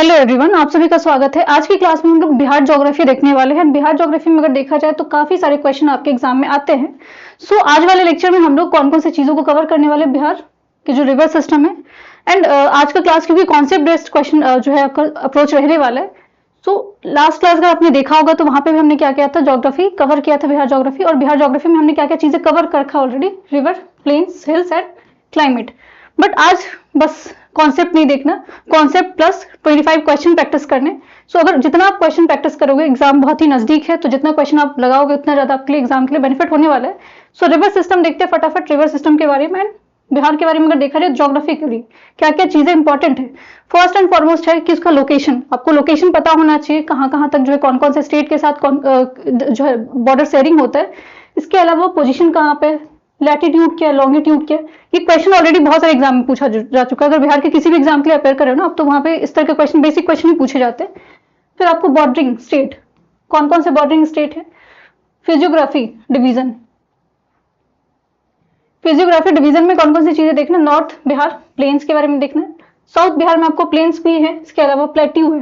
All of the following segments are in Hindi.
हेलो एवरीवन, आप सभी का स्वागत है। आज की क्लास में हम लोग बिहार ज्योग्राफी देखने वाले हैं। बिहार ज्योग्राफी में अगर देखा जाए तो काफी सारे क्वेश्चन आपके एग्जाम में आते हैं। आज वाले लेक्चर में हम लोग कौन कौन सी चीजों को कवर करने वाले बिहार के जो रिवर सिस्टम है एंड आज का क्लास क्योंकि कॉन्सेप्ट बेस्ड क्वेश्चन जो है आपका अप्रोच रहने वाला है। लास्ट क्लास अगर आपने देखा होगा तो वहां पे भी हमने क्या किया था, ज्योग्राफी कवर किया था बिहार ज्योग्राफी। और बिहार ज्योग्राफी में हमने क्या क्या चीजें कवर कर रखा already, river, plains, hills and climate. But आज बस कॉन्सेप्ट नहीं देखना, कॉन्सेप्ट प्लस 25 क्वेश्चन प्रैक्टिस करने। अगर जितना आप क्वेश्चन प्रैक्टिस करोगे, एग्जाम बहुत ही नजदीक है, तो जितना क्वेश्चन आप लगाओगे उतना ज्यादा आपके लिए एग्जाम के लिए बेनिफिट होने वाला है। रिवर सिस्टम देखते हैं फटाफट, रिवर सिस्टम के बारे में। बिहार के बारे में अगर देखा जाए ज्योग्राफिकली क्या क्या चीजें इंपॉर्टेंट है। फर्स्ट एंड फॉरमोस्ट है कि उसका लोकेशन, आपको लोकेशन पता होना चाहिए, कहाँ कहाँ तक जो है कौन कौन से स्टेट के साथ जो है बॉर्डर शेयरिंग होता है। इसके अलावा पोजीशन कहाँ पे, लैटिट्यूड क्या, लॉन्गिट्यूड क्या। ये क्वेश्चन ऑलरेडी बहुत सारे एग्जाम में पूछा जा चुका है। अगर बिहार के किसी भी एग्जाम के लिए अपेयर कर रहे हो ना आप, तो वहां पे इस तरह के क्वेश्चन, बेसिक क्वेश्चन ही पूछे जाते हैं। फिर आपको बॉर्डरिंग स्टेट, कौन कौन से बॉर्डरिंग स्टेट है। फिजियोग्राफी डिवीजन, फिजियोग्राफी डिवीजन में कौन कौन सी चीजें देखना। नॉर्थ बिहार प्लेन्स के बारे में देखना है, साउथ बिहार में आपको प्लेन्स भी है, इसके अलावा प्लेट्यू है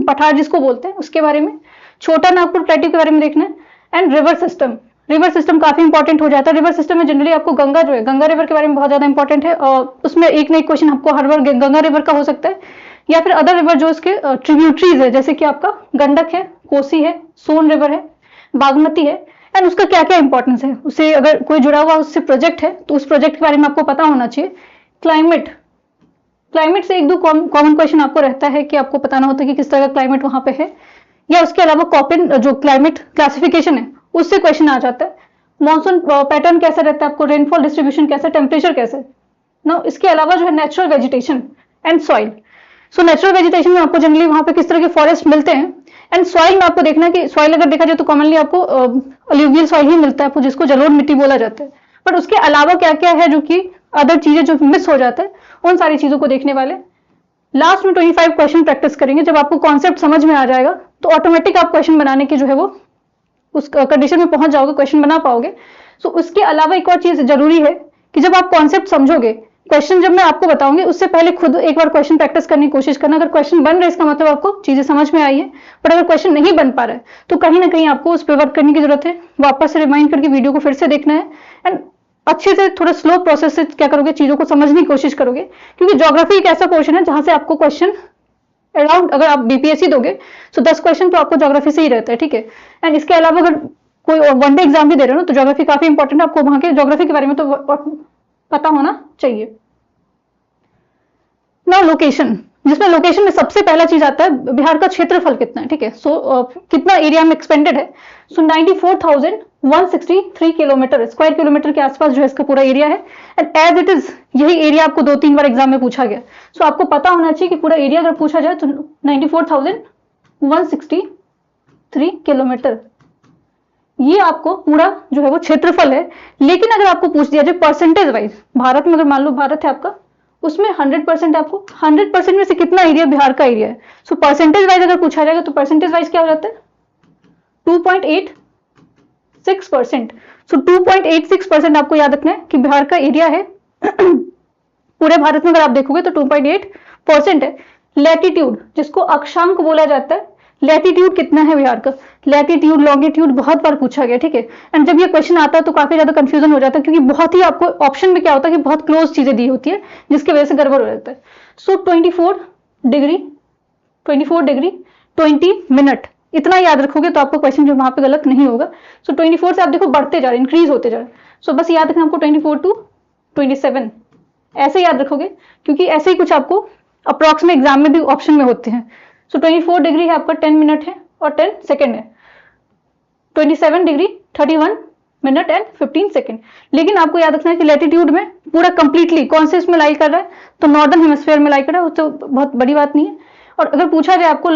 पठार जिसको बोलते हैं उसके बारे में, छोटा नागपुर प्लेट्यू के बारे में देखना है। And river system, river system काफी इंपॉर्टेंट हो जाता है। रिवर सिस्टम में जनरली आपको गंगा जो है, गंगा रिवर के बारे में बहुत ज्यादा इंपॉर्टेंट है। और उसमें एक ना एक क्वेश्चन आपको हर बार गंगा रिवर का हो सकता है, या फिर अदर रिवर जो इसके ट्रिब्यूटरीज है, जैसे कि आपका गंडक है, कोसी है, सोन रिवर है, बागमती है। एंड उसका क्या क्या इंपॉर्टेंस है, उससे अगर कोई जुड़ा हुआ उससे प्रोजेक्ट है तो उस प्रोजेक्ट के बारे में आपको पता होना चाहिए। क्लाइमेट, क्लाइमेट से एक दो कॉमन क्वेश्चन आपको रहता है कि आपको बताना होता है कि किस तरह का क्लाइमेट वहां पे है, या उसके अलावा कॉपिन जो क्लाइमेट क्लासिफिकेशन है उससे क्वेश्चन आ जाता है। मॉनसून पैटर्न कैसा रहता है आपको, रेनफॉल डिस्ट्रीब्यूशन कैसा, टेम्परेचर कैसे ना। इसके अलावा जो है natural vegetation and soil. Natural vegetation में आपको जनरली वहां पे किस तरह के फॉरेस्ट मिलते हैं। एंड सॉइल में आपको देखना है कि सॉइल अगर देखा जाए तो कॉमनली आपको अलूवियल सॉइल ही मिलता है आपको, जिसको जलोढ़ मिट्टी बोला जाता है। बट उसके अलावा क्या क्या है जो कि अदर चीजें जो मिस हो जाता है, उन सारी चीजों को देखने वाले। लास्ट में 25 क्वेश्चन प्रैक्टिस करेंगे। जब आपको कॉन्सेप्ट समझ में आ जाएगा तो ऑटोमेटिक आप क्वेश्चन बनाने की जो है वो उस कंडीशन में पहुंच जाओगे, क्वेश्चन बना पाओगे। उसके अलावा एक और चीज जरूरी है कि जब आप कॉन्सेप्ट समझोगे, क्वेश्चन जब मैं आपको बताऊंगी उससे पहले खुद एक बार क्वेश्चन प्रैक्टिस करने की कोशिश करना। अगर क्वेश्चन बन रहा है इसका मतलब आपको चीजें समझ में आई है, पर अगर क्वेश्चन नहीं बन पा रहा है तो कहीं ना कहीं आपको उस पर वर्क करने की जरूरत है। वापस से रिमाइंड करके वीडियो को फिर से देखना है एंड अच्छे से थोड़ा स्लो प्रोसेस से क्या करोगे, चीजों को समझने की कोशिश करोगे। क्योंकि ज्योग्राफी एक ऐसा पोर्शन है जहां से आपको क्वेश्चन अराउंड, अगर आप बीपीएससी दोगे तो 10 क्वेश्चन तो आपको ज्योग्राफी से ही रहता है, ठीक है। एंड इसके अलावा अगर कोई वनडे एग्जाम भी दे रहे हो ना तो ज्योग्राफी काफी इंपॉर्टेंट है, आपको वहां के ज्योग्राफी के बारे में तो पता होना चाहिए ना। लोकेशन, जिसमें लोकेशन में सबसे पहला चीज आता है बिहार का क्षेत्रफल कितना है, ठीक है। कितना एरिया में एक्सपेंडेड है। 94,163 किलोमीटर, स्क्वायर किलोमीटर के आसपास जो है इसका पूरा एरिया है। एंड एज इट इज यही एरिया आपको 2-3 बार एग्जाम में पूछा गया। आपको पता होना चाहिए कि पूरा एरिया अगर पूछा जाए तो 94,163 किलोमीटर, ये आपको पूरा जो है वो क्षेत्रफल है। लेकिन अगर आपको पूछ दिया जाए परसेंटेज वाइज, भारत में अगर मान लो भारत है आपका, उसमें 100% आपको 100% में से कितना एरिया बिहार का एरिया है। परसेंटेज वाइज अगर पूछा जाएगा तो परसेंटेज वाइज क्या हो जाता है, 2.86%। 2.86% आपको याद रखना है कि बिहार का एरिया है पूरे भारत में अगर आप देखोगे तो 2.8% है। लैटिट्यूड, जिसको अक्षांक बोला जाता है, लैटिट्यूड कितना है बिहार का, लैटिट्यूड लॉन्गिट्यूड बहुत बार पूछा गया, ठीक है। एंड जब ये क्वेश्चन आता है तो काफी ज्यादा कंफ्यूजन हो जाता है, क्योंकि बहुत ही आपको ऑप्शन में क्या होता है कि बहुत क्लोज चीजें दी होती है, जिसकी वजह से गड़बड़ हो जाता है। 24 डिग्री 20 मिनट, इतना याद रखोगे तो आपको क्वेश्चन जो वहां पे गलत नहीं होगा। 24 से आप देखो बढ़ते जा रहे, इंक्रीज होते जा रहे। बस याद रखना आपको 24 to 27 ऐसे याद रखोगे, क्योंकि ऐसे ही कुछ आपको अप्रॉक्स में एग्जाम में भी ऑप्शन में होते हैं। 24 डिग्री है आपका 10 मिनट है और 10 सेकेंड है। 27 डिग्री 31 मिनट एंड 15 सेकेंड। लेकिन आपको याद रखना है कि लैटिट्यूड में पूरा कंप्लीटली कौन से इसमें लाई कर रहा है, तो नॉर्दर्न हेमिस्फीयर में लाई कर रहा है, तो बहुत बड़ी बात नहीं है। और अगर पूछा जाए आपको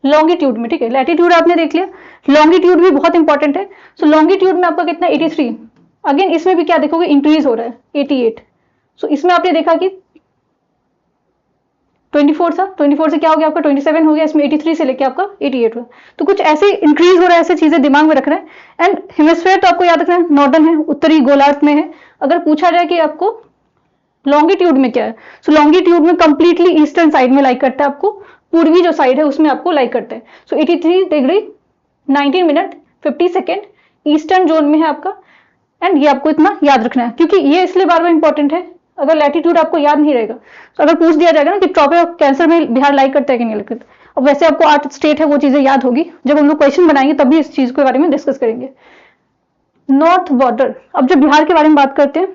लॉन्गिट्यूड में, ठीक है, लैटिट्यूड आपने देख लिया, लॉन्गिट्यूड भी बहुत इंपॉर्टेंट है। लॉन्गिट्यूड में आपका कितना 83, अगेन इसमें भी क्या देखोगे इंक्रीज हो रहा है 88। इसमें आपने देखा कि 24 था, 24 से क्या हो गया आपका 27 हो गया, इसमें 83 से लेके आपका 88 हुआ। तो कुछ ऐसे इंक्रीज हो रहा है, ऐसे चीजें दिमाग में रख रहे हैं। एंड हेमिस्फीयर तो आपको याद रखना है नॉर्दर्न है, उत्तरी गोलार्ध में है। अगर पूछा जाए कि आपको लॉन्गिट्यूड में क्या है, सो लॉन्गिट्यूड में कंप्लीटली ईस्टर्न साइड में लाई करता है, आपको पूर्वी जो साइड है उसमें आपको लाई करता है। सो 83 degree 19 minute 50 second eastern zone में है आपका। एंड ये आपको इतना याद रखना है, क्योंकि ये इसलिए बार बार इंपॉर्टेंट है, अगर लैटिट्यूड आपको याद नहीं रहेगा तो अगर पूछ दिया जाएगा ना कि ट्रॉपिक ऑफ कैंसर में बिहार लाई करता है कि नहीं लाई करता, अब वैसे आपको 8 स्टेट है वो चीजें याद होगी, जब हम लोग क्वेश्चन बनाएंगे तभी इस चीज के बारे में डिस्कस करेंगे। नॉर्थ बॉर्डर, अब जब बिहार के बारे में बात करते हैं,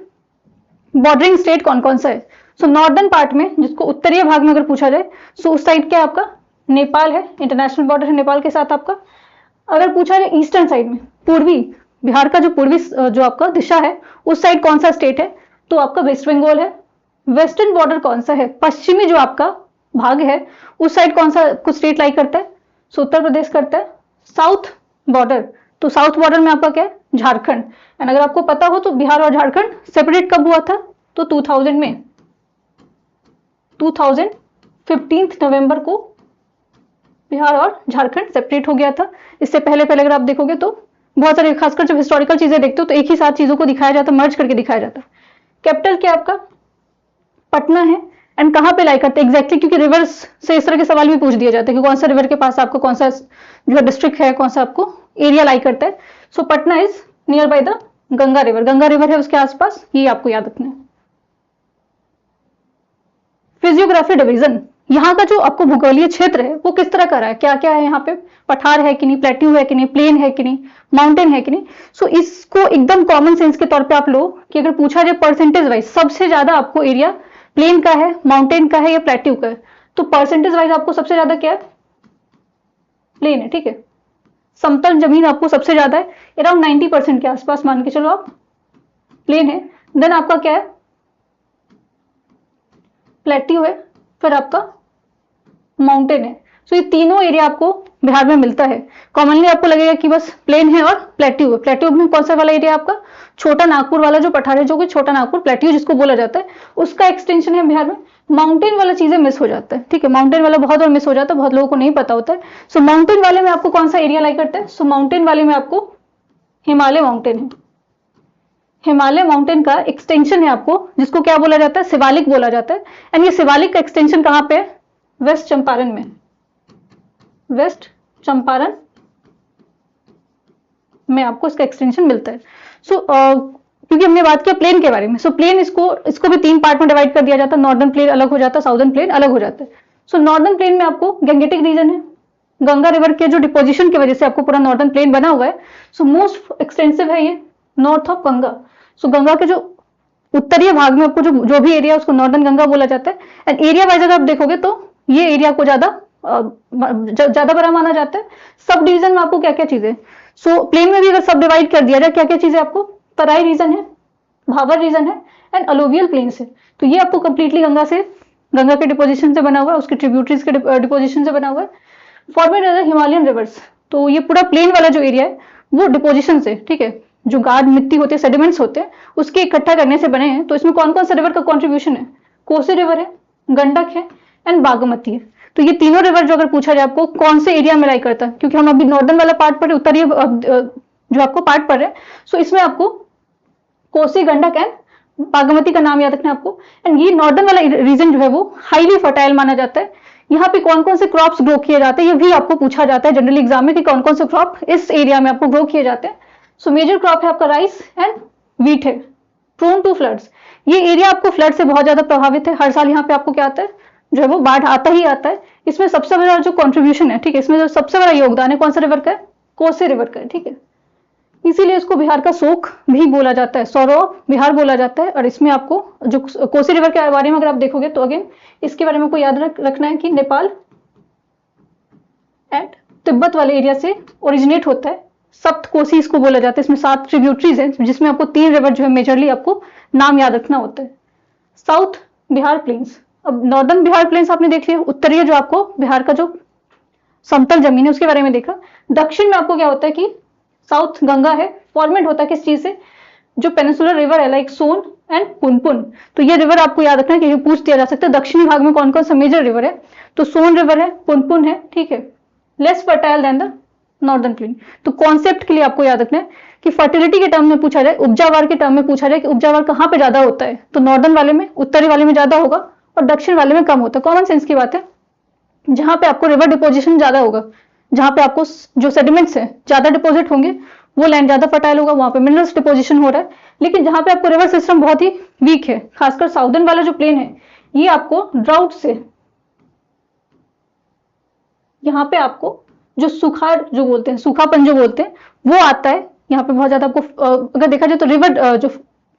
बॉर्डरिंग स्टेट कौन कौन सा है, सो नॉर्दर्न पार्ट में जिसको उत्तरीय भाग में अगर पूछा जाए, सो उस साइड क्या आपका नेपाल है, इंटरनेशनल बॉर्डर है नेपाल के साथ आपका। अगर पूछा जाए ईस्टर्न साइड में, पूर्वी बिहार का जो पूर्वी जो आपका दिशा है उस साइड कौन सा स्टेट है, तो आपका वेस्ट बंगाल है। वेस्टर्न बॉर्डर कौन सा है, पश्चिमी जो आपका भाग है उस साइड कौन सा कुछ स्टेट लाई करता है, सो उत्तर प्रदेश करता है। साउथ बॉर्डर, तो साउथ बॉर्डर में आपका क्या है, झारखंड। एंड अगर आपको पता हो तो बिहार और झारखंड सेपरेट कब हुआ था, तो 2000 में 15 नवंबर को बिहार और झारखंड सेपरेट हो गया था। इससे पहले पहले अगर आप देखोगे तो बहुत सारे, खासकर जब हिस्टोरिकल चीजें देखते हो तो एक ही साथ चीजों को दिखाया जाता, मर्ज करके दिखाया जाता। कैपिटल क्या आपका पटना है। एंड कहां पे लाई करते हैं एग्जैक्टली, क्योंकि रिवर्स से इस तरह के सवाल भी पूछ दिए जाते हैं कि कौन सा रिवर के पास आपको कौन सा जो डिस्ट्रिक्ट है, कौन सा आपको एरिया लाई करता है। So Patna is near by the Ganga river, Ganga river है उसके आसपास, ये आपको याद रखना है। फिजियोग्राफी डिवीजन, यहाँ का जो आपको भूगोलीय क्षेत्र है वो किस तरह का रहा है, क्या क्या है यहाँ पे, पठार है कि नहीं, प्लेट्यू है कि नहीं, प्लेन है कि नहीं, माउंटेन है कि नहीं। सो इसको एकदम कॉमन सेंस के तौर पे आप लो कि अगर पूछा जाए परसेंटेज वाइज सबसे ज्यादा आपको एरिया प्लेन का है, माउंटेन का है या प्लेट्यू का है, तो परसेंटेज वाइज आपको सबसे ज्यादा क्या है, प्लेन है, ठीक है। समतल जमीन आपको सबसे ज्यादा है, अराउंड 90% के आसपास मान के चलो आप, प्लेन है। देन आपका क्या है, प्लेट्यू है, फिर आपका माउंटेन है। सो ये तीनों एरिया आपको बिहार में मिलता है। कॉमनली आपको लगेगा कि बस प्लेन है और प्लेट्यू है। प्लेट्यू में कौन सा वाला एरिया आपका, छोटा नागपुर वाला जो पठार है, जो कि छोटा नागपुर प्लेट्यू जिसको बोला जाता है, उसका एक्सटेंशन है बिहार में। माउंटेन वाला चीजें मिस हो जाता है, ठीक है, माउंटेन वाला बहुत बार मिस हो जाता है, बहुत लोगों को नहीं पता होता है। सो माउंटेन वाले में आपको कौन सा एरिया लाई करता है, सो माउंटेन वाले में आपको हिमालय माउंटेन है। हिमालय माउंटेन का एक्सटेंशन है आपको, जिसको क्या बोला जाता है, शिवालिक बोला जाता है। एंड ये शिवालिक का एक्सटेंशन कहां पे है, वेस्ट चंपारण में, वेस्ट चंपारण में आपको इसका एक्सटेंशन मिलता है। सो क्योंकि हमने बात किया प्लेन के बारे में, सो प्लेन इसको भी 3 पार्ट में डिवाइड कर दिया जाता है। नॉर्दर्न प्लेन अलग हो जाता है, साउदर्न प्लेन अलग हो जाता है। सो नॉर्दर्न प्लेन में आपको गंगेटिक रीजन है, गंगा रिवर के जो डिपोजिशन की वजह से आपको पूरा नॉर्दर्न प्लेन बना हुआ है। सो मोस्ट एक्सटेंसिव है ये नॉर्थ ऑफ गंगा। सो गंगा के जो उत्तरीय भाग में आपको जो भी एरिया उसको नॉर्दर्न गंगा बोला जाता है। एंड एरिया वाइज अगर आप देखोगे तो ये एरिया को ज्यादा बड़ा माना जाता है। सब डिवीजन में आपको क्या क्या चीजें, सो प्लेन में भी अगर सब डिवाइड कर दिया जाए, क्या क्या चीजें आपको, तराई रीजन है, भावर रीजन है एंड अलुवियल प्लेन्स है। तो ये आपको कंप्लीटली गंगा के डिपोजिशन से बना हुआ है, उसके ट्रिब्यूटरीज के डिपोजिशन से बना हुआ है। फॉर्मेड एज हिमालयन रिवर्स, तो ये पूरा प्लेन वाला जो एरिया है वो डिपोजिशन से, ठीक है, जो गाद मिट्टी होते हैं, सेडिमेंट्स होते हैं, उसके इकट्ठा करने से बने हैं। तो इसमें कौन कौन सा रिवर का कॉन्ट्रीब्यूशन है, कोसी रिवर है, गंडक है एंड बागमती है। तो ये तीनों रिवर जो अगर पूछा जाए आपको कौन से एरिया में लाई करता है, क्योंकि हम अभी नॉर्दर्न वाला पार्ट पढ़ रहे, उत्तरीय जो आपको पार्ट पढ़ रहे हैं, सो इसमें आपको कोसी, गंडक एंड बागमती का नाम याद रखना है आपको। एंड ये नॉर्दर्न वाला रीजन जो है वो हाईली फर्टाइल माना जाता है। यहाँ पे कौन कौन से क्रॉप्स ग्रो किए जाते हैं ये भी आपको पूछा जाता है जनरली एग्जाम में, कि कौन कौन से क्रॉप इस एरिया में आपको ग्रो किए जाते हैं। सो मेजर क्रॉप है आपका राइस एंड व्हीट है। प्रोन टू फ्लड्स, ये एरिया आपको फ्लड से बहुत ज्यादा प्रभावित है। हर साल यहाँ पे आपको क्या आता है, जो है वो बाढ़ आता ही आता है। इसमें सबसे बड़ा जो कंट्रीब्यूशन है, ठीक है, इसमें जो सबसे बड़ा योगदान है कौन सा रिवर का है, कोसी रिवर का है, ठीक है। इसीलिए इसको बिहार का शोक भी बोला जाता है, सौरव बिहार बोला जाता है। और इसमें आपको जो कोसी रिवर के बारे में अगर आप देखोगे तो अगेन इसके बारे में आपको याद रखना है कि नेपाल एंड तिब्बत वाले एरिया से ओरिजिनेट होता है। सप्त कोसी इसको बोला जाता है। इसमें 7 ट्रिब्यूटरीज हैं, जिसमें आपको 3 रिवर जो है मेजरली आपको नाम याद रखना होता है। साउथ बिहार प्लेन्स, अब नॉर्दर्न बिहार प्लेन्स आपने देख लिया, उत्तरीय जो आपको बिहार का जो समतल जमीन है उसके बारे में देखा। दक्षिण में आपको क्या होता है कि साउथ गंगा है, फॉर्मेट होता है किस चीज से, जो पेनिसुलर रिवर है लाइक सोन एंड पुनपुन। तो ये रिवर आपको याद रखना है कि पूछ दिया जा सकता है दक्षिणी भाग में कौन कौन सा मेजर रिवर है, तो सोन रिवर है, पुनपुन है, ठीक है। Less fertile than the northern plain. तो कॉन्सेप्ट के लिए आपको याद रखना है कि फर्टिलिटी के टर्म में पूछा जाए, उपजावार के टर्म में पूछा जाए कि उपजावार कहाँ पे ज्यादा होता है, तो नॉर्दर्न वाले में, उत्तरी वाले में ज्यादा होगा और दक्षिण वाले में कम होता है। कॉमन सेंस की बात है। जहां पे आपको रिवर डिपोजिशन ज्यादा होगा, जहां पे आपको जो सेडिमेंट्स है ज्यादा डिपोजिट होंगे, वो लैंड ज्यादा फर्टाइल होगा, वहां पे मिनरल्स डिपोजिशन हो रहा है। लेकिन जहां पे आपको रिवर सिस्टम बहुत ही वीक है, खासकर साउदर्न वाला जो प्लेन है, ये आपको ड्राउट से, यहाँ पे आपको जो सूखा जो बोलते हैं, सूखापन जो बोलते हैं, वो आता है। यहाँ पे बहुत ज्यादा आपको अगर देखा जाए तो रिवर जो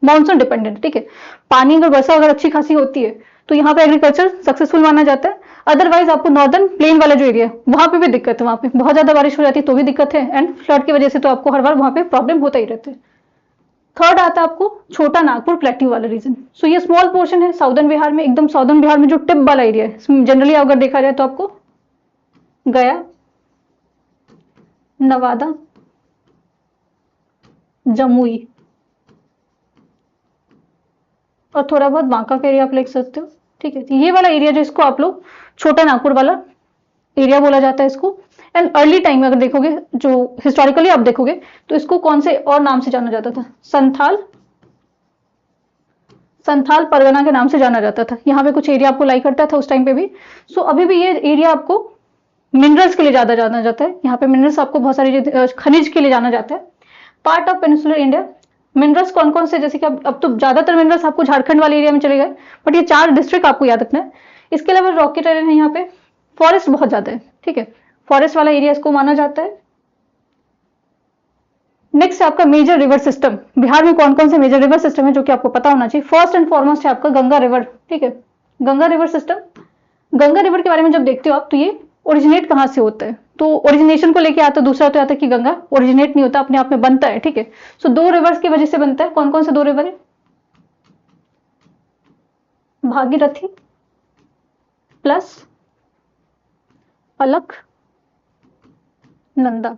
मानसून डिपेंडेंट, ठीक है, पानी अगर वर्षा अगर अच्छी खासी होती है तो यहाँ पे एग्रीकल्चर सक्सेसफुल माना जाता है। अदरवाइज आपको नॉर्दर्न प्लेन वाला जो एरिया है वहां पे भी दिक्कत है, वहां पे बहुत ज्यादा बारिश हो जाती है तो भी दिक्कत है, एंड फ्लड की वजह से तो आपको हर बार वहां पे प्रॉब्लम होता ही रहता है। थर्ड आता है आपको छोटा नागपुर प्लेट्यू वाला रीजन। सो ये स्मॉल पोर्शन है साउदर्न बिहार में, एकदम साउदर्न बिहार में जो टिप वाला एरिया है, जनरली अगर देखा जाए तो आपको गया, नवादा, जमुई और थोड़ा बहुत बांका का एरिया आप लिख सकते हो, ठीक है। तो ये वाला एरिया जो इसको आप लोग छोटा नागपुर वाला एरिया बोला जाता है इसको। एंड अर्ली टाइम में अगर देखोगे, जो हिस्टोरिकली आप देखोगे, तो इसको कौन से और नाम से जाना जाता था, संथाल परगना के नाम से जाना जाता था। यहाँ पे कुछ एरिया आपको लाई करता था उस टाइम पे भी। सो अभी भी ये एरिया आपको मिनरल्स के लिए ज्यादा जाना जाता है। यहाँ पे मिनरल्स आपको बहुत सारी खनिज के लिए जाना जाता है। Part of peninsular India, minerals कौन कौन से, जैसे कि अब तो ज्यादातर मिनरल्स आपको झारखंड वाले एरिया में चले गए, बट ये 4 डिस्ट्रिक्ट आपको याद रखना है। इसके अलावा रॉकी टेरेन है, यहाँ पे फॉरेस्ट बहुत ज्यादा है, ठीक है, फॉरेस्ट वाला एरिया इसको माना जाता है। नेक्स्ट है आपका मेजर रिवर सिस्टम। बिहार में कौन कौन से मेजर रिवर सिस्टम है जो कि आपको पता होना चाहिए। फर्स्ट एंड फॉरमोस्ट है आपका गंगा रिवर, ठीक है, Ganga river system. Ganga river के बारे में जब देखते हो आप, तो ये ओरिजिनेट कहाँ से होता है, तो ओरिजिनेशन को लेके आता है। दूसरा तो आता है कि गंगा ओरिजिनेट नहीं होता, अपने आप में बनता है, ठीक है। सो 2 रिवर्स की वजह से बनता है। कौन कौन से 2 रिवर है, भागीरथी प्लस अलख नंदा,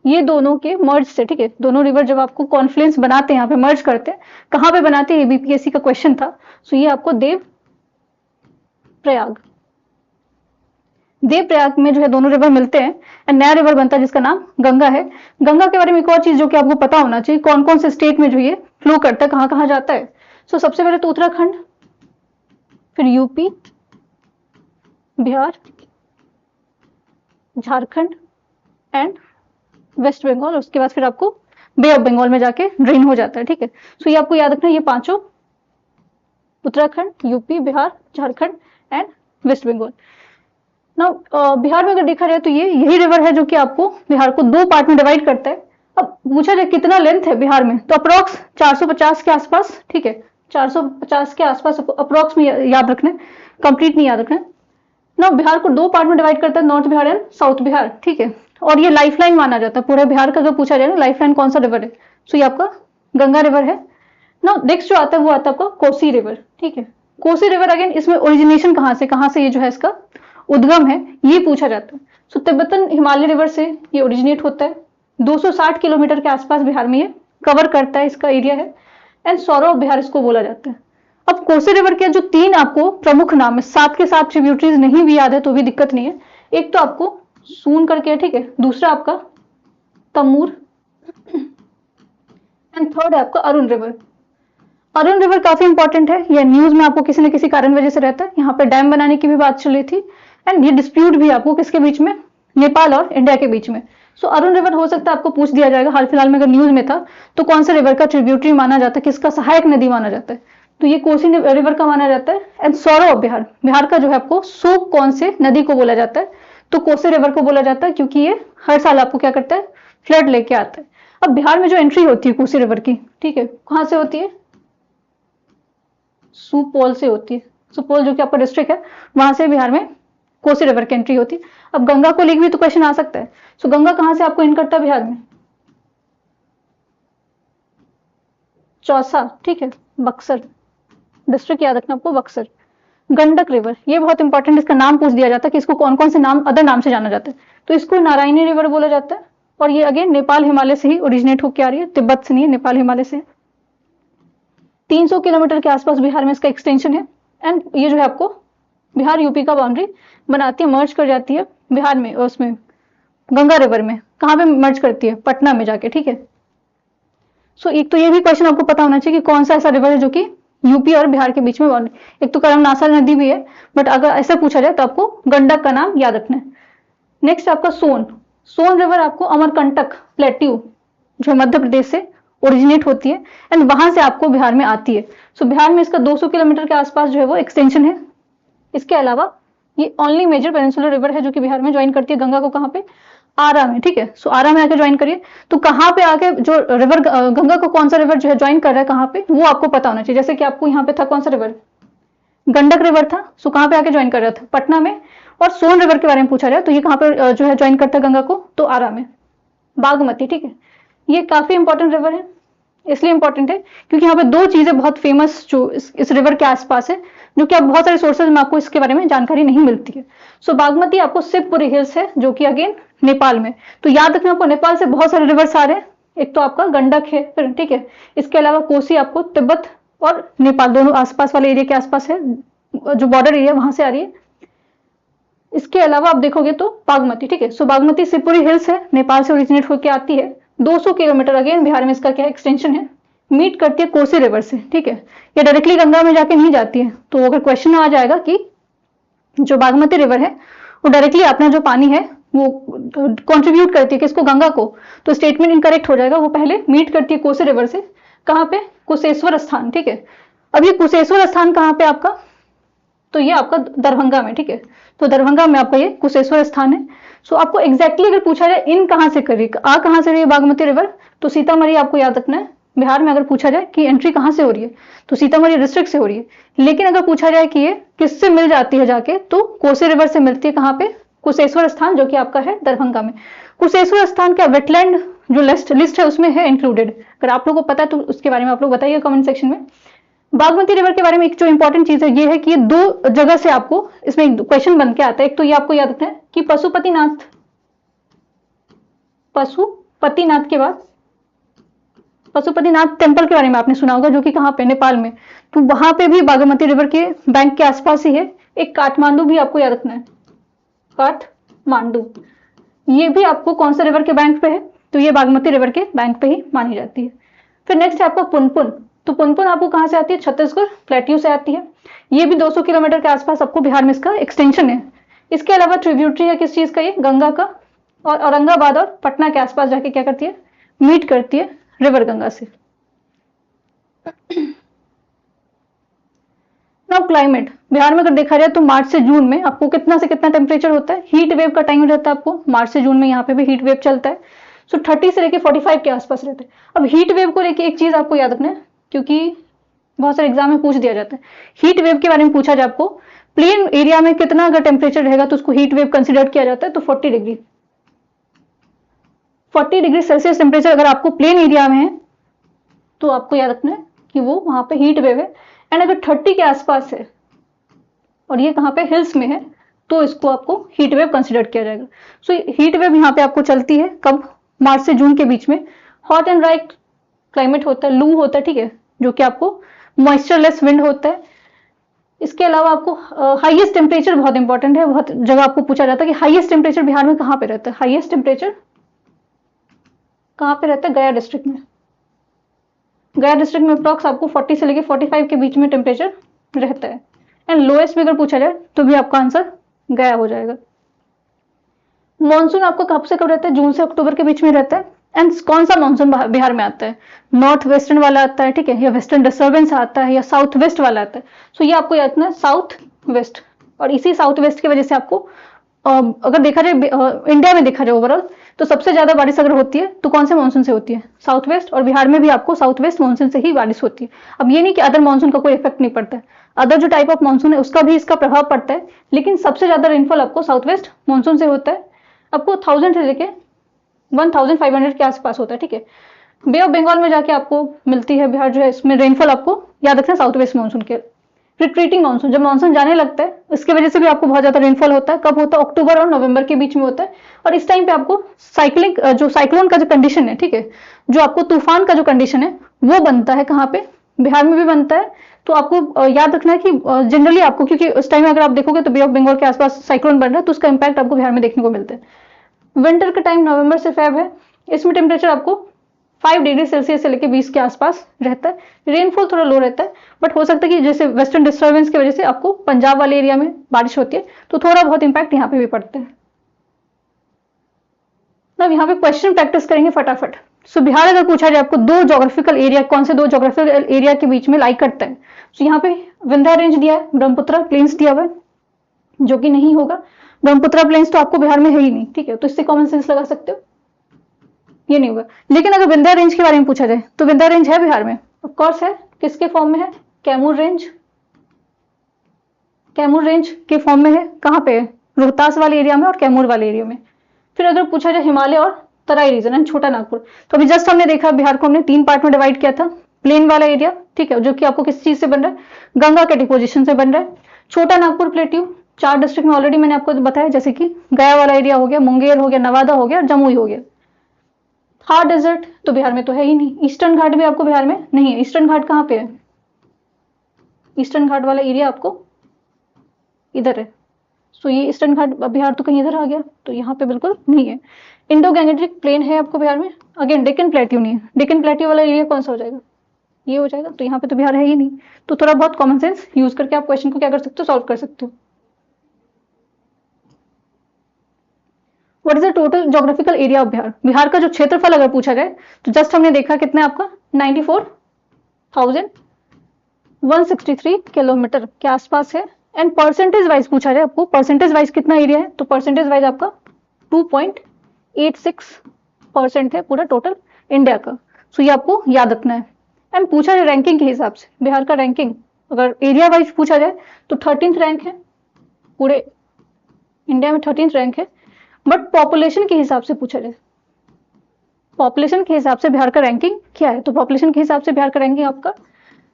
ये दोनों के मर्ज से, ठीक है। दोनों रिवर जब आपको कॉन्फ्लुएंस बनाते हैं, यहाँ पे मर्ज करते हैं, कहां पे बनाते हैं, बीपीएससी का क्वेश्चन था। सो ये आपको देव प्रयाग में जो है दोनों रिवर मिलते हैं एंड नया रिवर बनता है जिसका नाम गंगा है। गंगा के बारे में एक और चीज जो कि आपको पता होना चाहिए, कौन कौन से स्टेट में जो ये फ्लो करता है, कहां कहां जाता है। सो सबसे पहले तो उत्तराखंड, फिर UP, Bihar, Jharkhand and waste Bengal, उसके बाद फिर आपको बे ऑफ बंगाल में जाके ड्रेन हो जाता है, ठीक है। सो ये आपको याद रखना है, ये 5 Uttarakhand, UP, Bihar, Jharkhand and waste Bengal. Now Bihar में अगर देखा जाए तो ये यही रिवर है जो कि आपको बिहार को 2 पार्ट में डिवाइड करता है। अब पूछा जाए कितना लेंथ है बिहार में, तो अप्रोक्स 450 के आसपास, ठीक है, 450 के आसपास अप्रोक्स में याद रखना है, कंप्लीट नहीं याद रखना है ना। बिहार को 2 पार्ट में डिवाइड करता है, north Bihar and south Bihar, ठीक है। और ये लाइफलाइन माना जाता है पूरे बिहार का। अगर पूछा जाए ना लाइफलाइन कौन सा रिवर है, सो ये आपका गंगा रिवर है ना। नेक्स्ट जो आता है वो आता है आपका कोसी रिवर, ठीक है। कोसी रिवर अगेन, इसमें ओरिजिनेशन कहां से ये जो है इसका उद्गम है, ये पूछा जाता है। सो तिब्बतन हिमालय रिवर से ये ओरिजिनेट होता है। 260 किलोमीटर के आसपास बिहार में ये कवर करता है, इसका एरिया है एंड सौरव बिहार इसको बोला जाता है। अब कोसी रिवर के जो 3 आपको प्रमुख नाम है, 7 के 7 ट्रिब्यूटरीज नहीं भी याद है तो भी दिक्कत नहीं है। एक तो आपको सून करके है, ठीक है, दूसरा आपका तमूर एंड थर्ड है आपका अरुण रिवर। अरुण रिवर काफी इंपॉर्टेंट है, यह न्यूज में आपको किसी न किसी कारण वजह से रहता है। यहाँ पे डैम बनाने की भी बात चल रही थी एंड ये डिस्प्यूट भी आपको किसके बीच में, नेपाल और इंडिया के बीच में। सो अरुण रिवर हो सकता है आपको पूछ दिया जाएगा, हाल फिलहाल में अगर न्यूज में था, तो कौन से रिवर का ट्रिब्यूटरी माना जाता है, किसका सहायक नदी माना जाता है, तो ये कोसी रिवर का माना जाता है। एंड सौरव बिहार, बिहार का जो है आपको सूख कौन से नदी को बोला जाता है, तो कोसी रिवर को बोला जाता है, क्योंकि ये हर साल आपको क्या करता है, फ्लड लेके आता है। अब बिहार में जो एंट्री होती है कोसी रिवर की, ठीक है, कहां से होती है, सुपौल से होती है। सुपौल जो कि आपका डिस्ट्रिक्ट है, वहां से बिहार में कोसी रिवर की एंट्री होती है। अब गंगा को लेकर भी तो क्वेश्चन आ सकता है। सो गंगा कहां से आपको इन करता है बिहार में, चौसा, ठीक है, बक्सर डिस्ट्रिक्ट याद रखना आपको, बक्सर। गंडक रिवर, ये बहुत इंपॉर्टेंट, इसका नाम पूछ दिया जाता है कि इसको कौन कौन से नाम, अदर नाम से जाना जाता है, तो इसको नारायणी रिवर बोला जाता है। और ये अगेन नेपाल हिमालय से ही ओरिजिनेट होकर आ रही है, तिब्बत से नहीं है, नेपाल हिमालय से। 300 किलोमीटर के आसपास बिहार में इसका एक्सटेंशन है एंड ये जो है आपको बिहार यूपी का बाउंड्री बनाती है, मर्ज कर जाती है बिहार में, उसमें गंगा रिवर में। कहाँ पे मर्ज करती है, पटना में जाके, ठीक है। सो एक तो ये भी क्वेश्चन आपको पता होना चाहिए कि कौन सा ऐसा रिवर है जो कि यूपी और बिहार के बीच में बॉर्डर, एक तो करमनासा नदी भी है, बट अगर ऐसा पूछा जाए तो आपको गंडक का नाम याद रखना है। नेक्स्ट आपका सोन, सोन रिवर आपको अमरकंटक प्लेट्यू जो मध्य प्रदेश से ओरिजिनेट होती है एंड वहां से आपको बिहार में आती है। सो बिहार में इसका 200 किलोमीटर के आसपास जो है वो एक्सटेंशन है। इसके अलावा ये ओनली मेजर पेनिनसुलर रिवर है जो कि बिहार में ज्वाइन करती है गंगा को, कहाँ पे, आरा में, ठीक है। सो आरा में आके ज्वाइन करिए, तो कहाँ पे आके जो रिवर गंगा को कौन सा रिवर जो है ज्वाइन कर रहा है कहाँ पे, वो आपको पता होना चाहिए। जैसे कि आपको यहाँ पे था कौन सा रिवर, गंडक रिवर था, सो कहाँ पे आके ज्वाइन कर रहा था, पटना में। और सोन रिवर के बारे में पूछा जाए तो ये कहाँ पे जो है ज्वाइन करता है गंगा को, तो आरा में। बागमती, ठीक है, ये काफी इंपॉर्टेंट रिवर है, इसलिए इंपॉर्टेंट है क्योंकि यहाँ पे दो चीजें बहुत फेमस जो इस रिवर के आसपास है, जो कि आप बहुत सारे सोर्सेज में आपको इसके बारे में जानकारी नहीं मिलती है। सो बागमती आपको शिवपुरी हिल्स है जो कि अगेन नेपाल में, तो याद रखना आपको नेपाल से बहुत सारे रिवर्स आ रहे हैं, एक तो आपका गंडक है फिर, ठीक है, इसके अलावा कोसी आपको तिब्बत और नेपाल दोनों आसपास वाले एरिया के आसपास है, जो बॉर्डर एरिया वहां से आ रही है। इसके अलावा आप देखोगे तो बागमती, ठीक है। सो बागमती शिवपुरी हिल्स है, नेपाल से ओरिजिनेट होकर आती है, 200 किलोमीटर, अगेन बिहार में इसका क्या एक्सटेंशन है, मीट करती है कोसी रिवर से, ठीक है। ये डायरेक्टली गंगा में जाके नहीं जाती है, तो अगर क्वेश्चन आ जाएगा कि जो बागमती रिवर है वो डायरेक्टली अपना जो पानी है वो कंट्रीब्यूट करती है किसको, गंगा को, तो स्टेटमेंट इनकरेक्ट हो जाएगा। वो पहले मीट करती है कोसी रिवर से, कहाँ पे, कुशेश्वर स्थान, ठीक है। अब ये कुशेश्वर स्थान कहाँ पे आपका, तो ये आपका दरभंगा में, ठीक है। तो दरभंगा में आपका ये कुशेश्वर स्थान है। सो आपको एग्जैक्टली अगर पूछा जाए इन कहाँ से करी, आ कहाँ से रही है बागमती रिवर, तो सीतामढ़ी आपको याद रखना है। बिहार में अगर पूछा जाए कि एंट्री कहाँ से हो रही है, तो सीतामढ़ी डिस्ट्रिक्ट से हो रही है। लेकिन अगर पूछा जाए कि ये किससे मिल जाती है जाके, तो कोसी रिवर से मिलती है, कहाँ पे, कुशेश्वर स्थान, जो कि आपका है दरभंगा में। कुशेश्वर स्थान का वेटलैंड जो लिस्ट है उसमें है इंक्लूडेड, अगर आप लोगों को पता है तो उसके बारे में आप लोग बताइए कमेंट सेक्शन में। बागमती रिवर के बारे में एक जो इंपॉर्टेंट चीज है ये है कि ये दो जगह से आपको इसमें एक क्वेश्चन बन के आता है। एक तो ये आपको याद रखना है कि पशुपतिनाथ के बाद पशुपतिनाथ टेम्पल के बारे में आपने सुना होगा, जो कि कहाँ पे, नेपाल में, तो वहां पे भी बागमती रिवर के बैंक के आसपास ही है। एक काठमांडू भी आपको याद रखना है, काठमांडू, ये भी आपको कौन सा रिवर के बैंक पे है, तो ये बागमती रिवर के बैंक पे ही मानी जाती है। फिर नेक्स्ट है आपका पुनपुन, तो पुनपुन आपको कहाँ से आती है, छत्तीसगढ़ प्लेट्यू से आती है। ये भी 200 किलोमीटर के आसपास आपको बिहार में इसका एक्सटेंशन है। इसके अलावा ट्रिब्यूटरी है किस चीज का, ये गंगा का, और औरंगाबाद और पटना के आसपास जाके क्या करती है, मीट करती है रिवर गंगा से। नाउ क्लाइमेट, बिहार में अगर देखा जाए तो मार्च से जून में आपको कितना से कितना टेम्परेचर होता है, हीट वेव का टाइम रहता है आपको मार्च से जून में, यहाँ पे भी हीट वेव चलता है। सो 30 से लेके 45 के आसपास रहते हैं। अब हीट वेव को लेके एक चीज आपको याद रखना है, क्योंकि बहुत सारे एग्जाम में पूछ दिया जाता है। हीट वेव के बारे में पूछा जाए आपको, प्लेन एरिया में कितना अगर टेम्परेचर रहेगा तो उसको हीट वेव कंसिडर किया जाता है, तो 40 डिग्री सेल्सियस टेम्परेचर अगर आपको प्लेन एरिया में है तो आपको याद रखना है कि वो वहां पे हीट वेव है। एंड अगर 30 के आसपास है और ये कहाँ पे, हिल्स में है, तो इसको आपको हीट वेव कंसिडर किया जाएगा। सो हीट वेव यहाँ पे आपको चलती है कब, मार्च से जून के बीच में। हॉट एंड ड्राई क्लाइमेट होता है, लू होता है, ठीक है, जो कि आपको मॉइस्चरलेस विंड होता है। इसके अलावा आपको हाईएस्ट टेम्परेचर बहुत इंपॉर्टेंट है, बहुत जगह आपको पूछा जाता है कि हाईएस्ट टेम्परेचर बिहार में कहाँ पे रहता है, हाईएस्ट टेम्परेचर कहाँ पे रहता है, गया डिस्ट्रिक्ट में। गया डिस्ट्रिक्ट में अप्रॉक्स आपको 40 से लेके 45 के बीच में टेम्परेचर रहता है। एंड लोएस्ट में अगर पूछा जाए तो भी आपका आंसर गया हो जाएगा। मॉनसून आपको कब से कब रहता है, जून से अक्टूबर के बीच में रहता है। एंड कौन सा मॉनसून बिहार में आता है, नॉर्थ वेस्टर्न वाला आता है, ठीक है, या वेस्टर्न डिस्टर्बेंस आता है, या साउथ वेस्ट वाला आता है। सो ये आपको याद रखना है, साउथ वेस्ट। और इसी साउथ वेस्ट की वजह से आपको अगर देखा जाए इंडिया में देखा जाए ओवरऑल, तो सबसे ज्यादा बारिश अगर होती है तो कौन से मानसून से होती है, साउथ वेस्ट। और बिहार में भी आपको साउथ वेस्ट मानसून से ही बारिश होती है। अब ये नहीं कि अदर मानसून का कोई इफेक्ट नहीं पड़ता है, अदर जो टाइप ऑफ मानसून है उसका भी इसका प्रभाव पड़ता है, लेकिन सबसे ज्यादा रेनफॉल आपको साउथ वेस्ट मानसून से होता है। आपको 1000 से लेके 1500 के आसपास होता है, ठीक है। बे ऑफ बंगाल में जाके आपको मिलती है बिहार जो है, इसमें रेनफॉल आपको याद रखना साउथ वेस्ट मानसून के। रिट्रीटिंग मानसून, जब मानसून जाने लगता है इसकी वजह से भी आपको बहुत ज्यादा रेनफॉल होता है। कब होता है, अक्टूबर और नवंबर के बीच में होता है। और इस टाइम पे आपको साइक्लोन का जो कंडीशन है, ठीक है, जो आपको तूफान का जो कंडीशन है वो बनता है, कहाँ पे, बिहार में भी बनता है। तो आपको याद रखना है कि जनरली आपको, क्योंकि उस टाइम अगर आप देखोगे तो बे ऑफ बंगाल के आसपास साइक्लोन बन रहा है, तो उसका इंपैक्ट आपको बिहार में देखने को मिलता है। विंटर का टाइम नवंबर से फेब है, इसमें टेम्परेचर आपको 5 डिग्री सेल्सियस से लेकर 20 के आसपास रहता है। रेनफॉल थोड़ा लो रहता है, बट हो सकता है कि जैसे वेस्टर्न डिस्टर्बेंस की वजह से आपको पंजाब वाले एरिया में बारिश होती है, तो थोड़ा बहुत इंपैक्ट यहाँ पे भी पड़ता है। अब यहाँ पे क्वेश्चन प्रैक्टिस करेंगे फटाफट। सो बिहार अगर पूछा जाए आपको दो ज्योग्राफिकल एरिया, कौन से दो ज्योग्राफिकल एरिया के बीच में लाई करता है, तो यहाँ पे विंध्या रेंज दिया है, ब्रह्मपुत्र प्लेन्स दिया हुआ है, जो कि नहीं होगा। ब्रह्मपुत्र प्लेन्स तो आपको बिहार में है ही नहीं, ठीक है, तो इससे कॉमन सेंस लगा सकते हो, ये नहीं होगा। लेकिन अगर विंध्या रेंज के बारे में पूछा जाए तो विंध्या रेंज है बिहार में, ऑफ कोर्स है। किसके फॉर्म में है? कैमूर रेंज, कैमूर रेंज के फॉर्म में है। कहाँ पे है? रोहतास वाले एरिया में और कैमूर वाले एरिया में। फिर अगर पूछा जाए हिमालय और तराई रीजन एंड छोटा नागपुर, तो अभी जस्ट हमने देखा बिहार को हमने 3 पार्ट में डिवाइड किया था। प्लेन वाला एरिया, ठीक है, जो कि आपको किस चीज से बन रहा है? गंगा के डिपोजिशन से बन रहा है। छोटा नागपुर प्लेट्यू 4 डिस्ट्रिक्ट में ऑलरेडी मैंने आपको बताया, जैसे कि गया वाला एरिया हो गया, मुंगेर हो गया, नवादा हो गया, जमुई हो गया। थार डेजर्ट तो बिहार में तो है ही नहीं। ईस्टर्न घाट भी आपको बिहार में नहीं है। ईस्टर्न घाट कहाँ पे है? ईस्टर्न घाट वाला एरिया आपको इधर है। सो ये ईस्टर्न घाट बिहार तो कहीं इधर आ गया, तो यहाँ पे बिल्कुल नहीं है। इंडो गैंजेटिक प्लेन है आपको बिहार में। अगेन डेक्कन प्लेट्यू नहीं है। डेक्कन प्लेट्यू वाला एरिया कौन सा हो जाएगा? ये हो जाएगा, तो यहाँ पे तो बिहार है ही नहीं। तो थोड़ा बहुत कॉमन सेंस यूज करके आप क्वेश्चन को क्या कर सकते हो? सॉल्व कर सकते हो। What is the total geographical area of Bihar? Bihar का जो क्षेत्रफल अगर पूछा जाए तो जस्ट हमने देखा कितना है आपका 94,163 किलोमीटर के आसपास है। एंड परसेंटेज वाइज पूछा जाए आपको, परसेंटेज वाइज कितना एरिया है, तो परसेंटेज वाइज आपका 2.86% है पूरा टोटल इंडिया का। सो ये आपको याद रखना है। एंड पूछा जाए रैंकिंग के हिसाब से, बिहार का रैंकिंग अगर एरिया वाइज पूछा जाए तो 13th रैंक है, पूरे इंडिया में 13th रैंक है। बट पॉपुलेशन के हिसाब से पूछा जाए, पॉपुलेशन के हिसाब से बिहार का रैंकिंग क्या है, तो पॉपुलेशन के हिसाब से बिहार का रैंकिंग आपका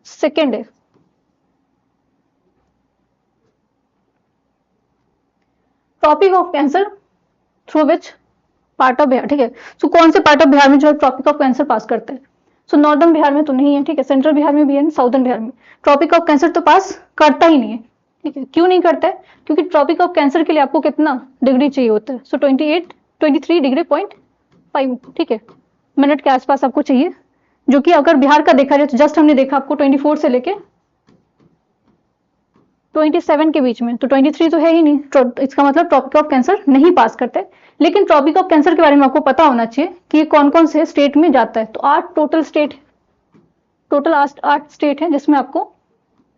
2nd है। Tropic of Cancer through which part of Bihar, ठीक है। सो कौन से पार्ट ऑफ बिहार में जो है ट्रॉपिक ऑफ कैंसर पास करते हैं? सो नॉर्दर्न बिहार में तो नहीं है, ठीक है, सेंट्रल बिहार में भी है, साउदर्न बिहार में। ट्रॉपिक ऑफ कैंसर तो पास करता ही नहीं है, ठीक है। क्यों नहीं करता है? क्योंकि ट्रॉपिक ऑफ कैंसर के लिए आपको कितना डिग्री चाहिए होता है? सो 23 डिग्री 0.5, ठीक है, मिनट के आसपास आपको चाहिए, जो कि अगर बिहार का देखा जाए तो जस्ट हमने देखा आपको 24 से लेके 27 के बीच में, तो 23 तो है ही नहीं। इसका मतलब ट्रॉपिक ऑफ कैंसर नहीं पास करते। लेकिन ट्रॉपिक ऑफ कैंसर के बारे में आपको पता होना चाहिए कि ये कौन कौन से स्टेट में जाता है। तो 8 टोटल स्टेट है, जिसमें आपको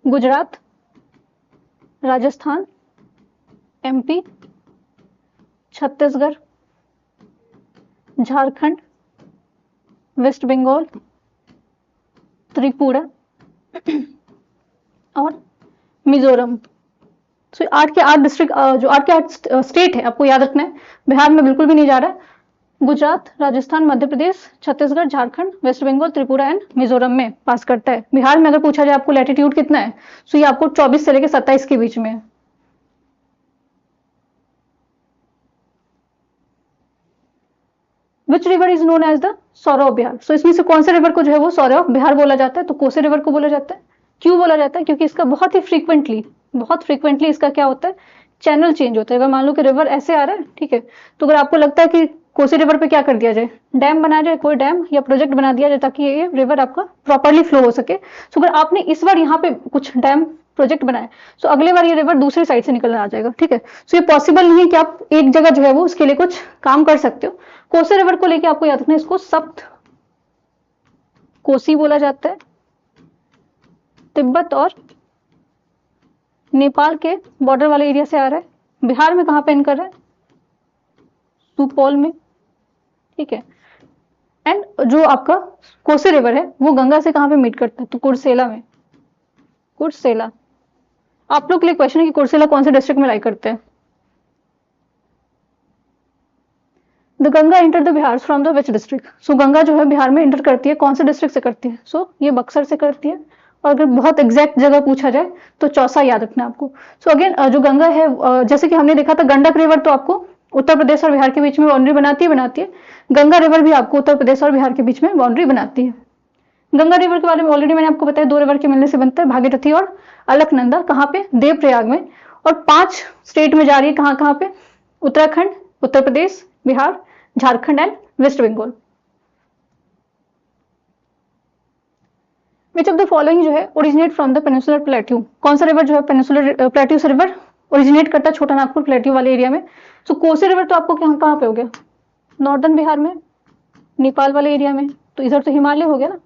गुजरात, राजस्थान, एमपी, छत्तीसगढ़, झारखंड, वेस्ट बंगाल, त्रिपुरा और मिजोरम। तो 8 के 8 डिस्ट्रिक्ट, जो 8 के 8 स्टेट है, आपको याद रखना है। बिहार में बिल्कुल भी नहीं जा रहा है। गुजरात, राजस्थान, मध्य प्रदेश, छत्तीसगढ़, झारखंड, वेस्ट बंगाल, त्रिपुरा एंड मिजोरम में पास करता है। बिहार में अगर पूछा जाए आपको लैटिट्यूड कितना है, तो ये आपको 24 से लेकर 27 के बीच में है। Which river is known as the sorrow of Bihar? So इसमें से कौन से रिवर को जो है वो सौरव ऑफ बिहार बोला जाता है? तो कोसी रिवर को बोला जाता है। क्यों बोला जाता है? क्योंकि इसका बहुत फ्रीक्वेंटली इसका क्या होता है? चैनल चेंज होता है। अगर मान लो कि रिवर ऐसे आ रहा है, ठीक है, तो अगर आपको लगता है कि कोसी रिवर पे क्या कर दिया जाए, डैम बना जाए, कोई डैम या प्रोजेक्ट बना दिया जाए ताकि ये रिवर आपका प्रॉपरली फ्लो हो सके। सो अगर आपने इस बार यहाँ पे कुछ डैम प्रोजेक्ट बनाए, सो अगले बार ये रिवर दूसरी साइड से निकलना आ जाएगा, ठीक है। सो ये पॉसिबल नहीं है कि आप एक जगह जो है वो उसके लिए कुछ काम कर सकते हो। कोसी रिवर को लेके आपको याद रखना है, इसको सप्त कोसी बोला जाता है। तिब्बत और नेपाल के बॉर्डर वाले एरिया से आ रहा है। बिहार में कहां पे एंड कर रहा है? सुपौल में, ठीक है। एंड जो आपका कोसी रिवर है वो गंगा से कहां पे मीट करता है? तो कुर्सेला में। कुर्सेला, आप लोग के लिए क्वेश्चन है कि कुर्सेला कौन से डिस्ट्रिक्ट में लाई करते हैं? The Ganga enter the Bihar from the which district? So Ganga जो है बिहार में इंटर करती है, कौन से डिस्ट्रिक्ट से करती है? सो ये बक्सर से करती है। और अगर बहुत एग्जैक्ट जगह पूछा जाए तो चौसा याद रखना आपको। सो अगेन जो गंगा है, जैसे कि हमने देखा था गंडक रिवर तो आपको उत्तर प्रदेश और बिहार के बीच में बाउंड्री बनाती है। गंगा रिवर भी आपको उत्तर प्रदेश और बिहार के बीच में बाउंड्री बनाती है। गंगा रिवर के बारे में ऑलरेडी मैंने आपको बताया, 2 रिवर के मिलने से बनता है, भागीरथी और अलकनंदा। कहाँ पे? देवप्रयाग में। और 5 स्टेट में जा रही है। कहाँ कहाँ पे? Uttarakhand, Uttar Pradesh, Bihar, Jharkhand and waste Bengal. Which of the following जो है originate from the peninsular plateau, कौन सा रिवर जो है पेनिनसुलर प्लेट्यू से रिवर ओरिजिनेट करता है छोटा नागपुर प्लेट्यू वाले एरिया में। सो कोसी रिवर तो आपको कहाँ पे हो गया, नॉर्दर्न बिहार में, नेपाल वाले एरिया में, तो इधर तो हिमालय हो गया ना,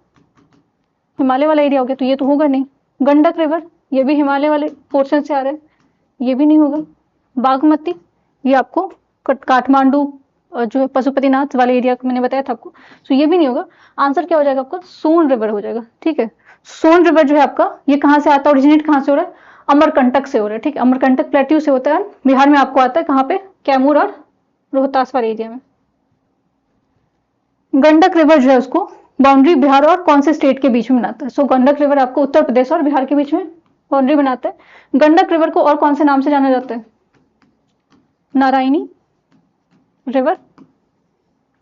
हिमालय वाला एरिया हो गया, तो ये तो होगा नहीं। गंडक रिवर ये भी हिमालय वाले पोर्शन से आ रहा है, ये भी नहीं होगा। बागमती ये आपको काठमांडू जो है पशुपतिनाथ वाले एरिया को मैंने बताया था आपको, तो ये भी नहीं होगा। आंसर क्या हो जाएगा आपका, सोन रिवर हो जाएगा। ठीक है, सोन रिवर जो है आपका ये कहाँ से आता है, ओरिजिनेट कहाँ से हो रहा है, अमरकंटक से हो रहा है। ठीक है, अमरकंटक प्लेट्यू से होता है, बिहार में आपको आता है कहाँ पे, कैमूर और रोहतास वाले एरिया में। गंडक रिवर जो है उसको बाउंड्री बिहार और कौन से स्टेट के बीच में बनाता है। सो गंडक रिवर आपको उत्तर प्रदेश और बिहार के बीच में बाउंड्री बनाता है। गंडक रिवर को और कौन से नाम से जाना जाता है, नारायणी रिवर।